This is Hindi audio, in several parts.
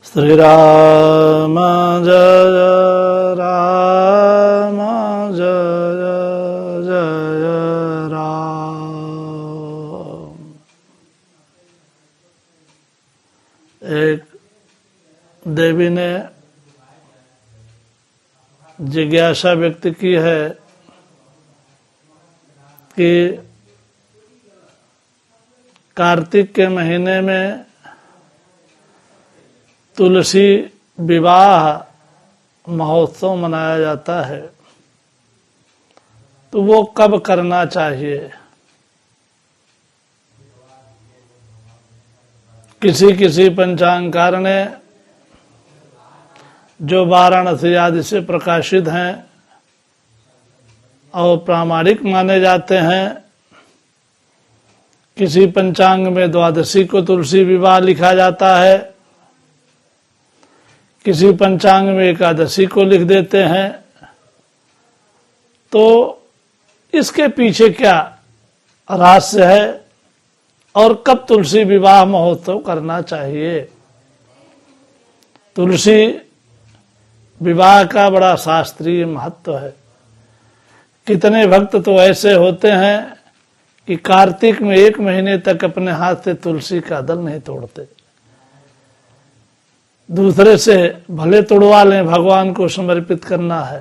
श्री राम जय राम जय जय राम। एक देवी ने जिज्ञासा व्यक्त की है कि कार्तिक के महीने में तुलसी विवाह महोत्सव मनाया जाता है, तो वो कब करना चाहिए। किसी पंचांगकार ने जो वाराणसी आदि से प्रकाशित हैं और प्रामाणिक माने जाते हैं, किसी पंचांग में द्वादशी को तुलसी विवाह लिखा जाता है, किसी पंचांग में एकादशी को लिख देते हैं। तो इसके पीछे क्या रहस्य है और कब तुलसी विवाह महोत्सव करना चाहिए। तुलसी विवाह का बड़ा शास्त्रीय महत्व है। कितने भक्त तो ऐसे होते हैं कि कार्तिक में 1 महीने तक अपने हाथ से तुलसी का दल नहीं तोड़ते। दूसरे से भले तोड़वा लें, भगवान को समर्पित करना है।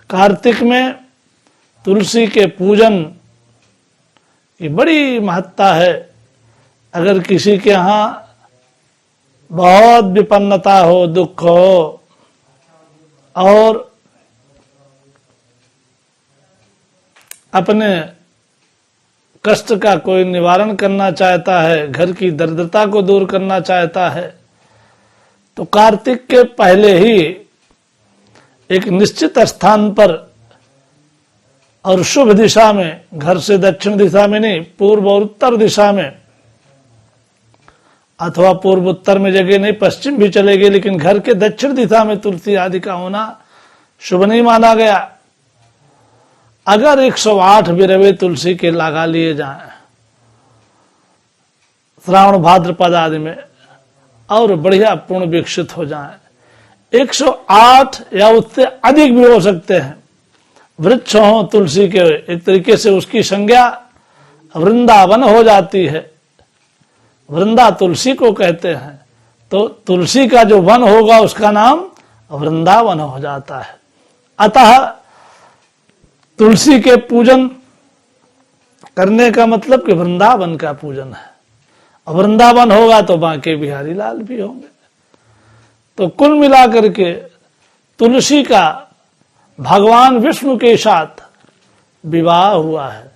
कार्तिक में तुलसी के पूजन की बड़ी महत्ता है। अगर किसी के यहाँ बहुत विपन्नता हो, दुख हो और अपने कष्ट का कोई निवारण करना चाहता है, घर की दरिद्रता को दूर करना चाहता है, तो कार्तिक के पहले ही एक निश्चित स्थान पर और शुभ दिशा में, घर से दक्षिण दिशा में नहीं, पूर्व और उत्तर दिशा में, अथवा पूर्व उत्तर में जगह नहीं, पश्चिम भी चलेगी, लेकिन घर के दक्षिण दिशा में तुलसी आदि का होना शुभ नहीं माना गया। अगर 108 बिरवे तुलसी के लगा लिए जाएं श्रावण भाद्रपद आदि में और बढ़िया पूर्ण विकसित हो जाएं, 108 या उससे अधिक भी हो सकते हैं वृक्ष हो तुलसी के, एक तरीके से उसकी संज्ञा वृंदावन हो जाती है। वृंदा तुलसी को कहते हैं, तो तुलसी का जो वन होगा उसका नाम वृंदावन हो जाता है। अतः तुलसी के पूजन करने का मतलब कि वृंदावन का पूजन है। वृंदावन होगा तो बांके बिहारी लाल भी होंगे। तो कुल मिलाकर के तुलसी का भगवान विष्णु के साथ विवाह हुआ है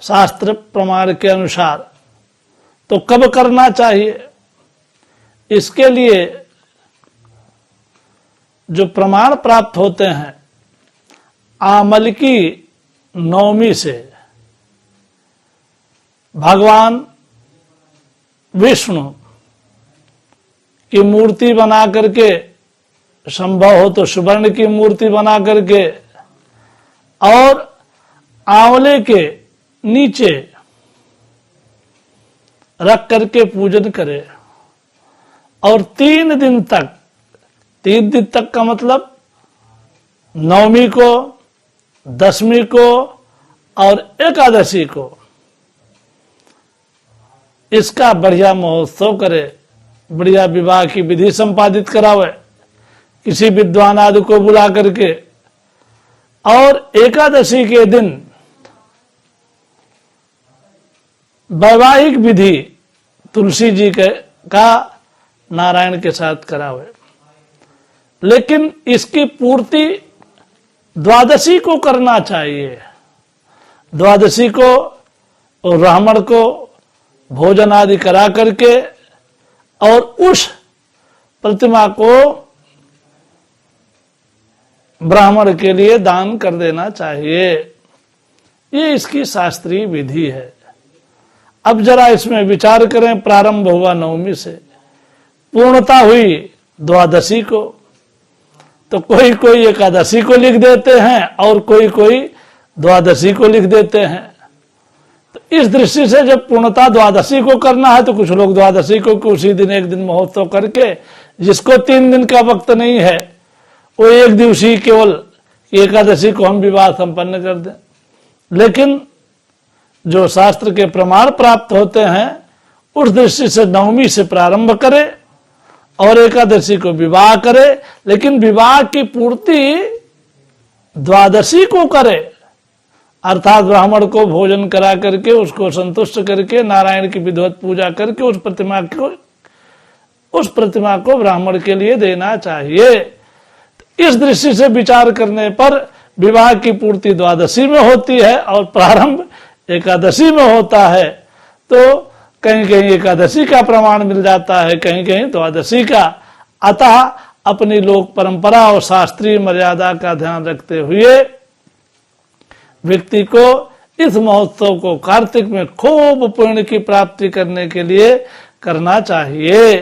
शास्त्र प्रमाण के अनुसार। तो कब करना चाहिए, इसके लिए जो प्रमाण प्राप्त होते हैं, आमल की नवमी से भगवान विष्णु की मूर्ति बना करके, संभव हो तो सुवर्ण की मूर्ति बना करके, और आंवले के नीचे रख करके पूजन करे, और 3 दिन तक, 3 दिन तक का मतलब नवमी को, 10वीं को और एकादशी को इसका बढ़िया महोत्सव करे, बढ़िया विवाह की विधि संपादित करावे किसी विद्वान आदि को बुला करके। और एकादशी के दिन वैवाहिक विधि तुलसी जी का नारायण के साथ करावे। लेकिन इसकी पूर्ति द्वादशी को करना चाहिए। द्वादशी को और ब्राह्मण को भोजन आदि करा करके और उस प्रतिमा को ब्राह्मण के लिए दान कर देना चाहिए। ये इसकी शास्त्रीय विधि है। अब जरा इसमें विचार करें। प्रारंभ हुआ नवमी से, पूर्णता हुई द्वादशी को, तो कोई कोई एकादशी को लिख देते हैं और कोई कोई द्वादशी को लिख देते हैं। तो इस दृष्टि से जब पूर्णता द्वादशी को करना है तो कुछ लोग द्वादशी को उसी दिन एक दिन महोत्सव करके, जिसको 3 दिन का वक्त नहीं है वो एक दिवसीय केवल एकादशी को हम विवाह संपन्न कर दें। लेकिन जो शास्त्र के प्रमाण प्राप्त होते हैं उस दृष्टि से नवमी से प्रारंभ करे और एकादशी को विवाह करे, लेकिन विवाह की पूर्ति द्वादशी को करे, अर्थात ब्राह्मण को भोजन करा करके उसको संतुष्ट करके नारायण की विधिवत पूजा करके उस प्रतिमा को ब्राह्मण के लिए देना चाहिए। इस दृष्टि से विचार करने पर विवाह की पूर्ति द्वादशी में होती है और प्रारंभ एकादशी में होता है। तो कहीं कहीं एकादशी का प्रमाण मिल जाता है, कहीं कहीं द्वादशी का। अतः अपनी लोक परंपरा और शास्त्रीय मर्यादा का ध्यान रखते हुए व्यक्ति को इस महोत्सव को कार्तिक में खूब पुण्य की प्राप्ति करने के लिए करना चाहिए।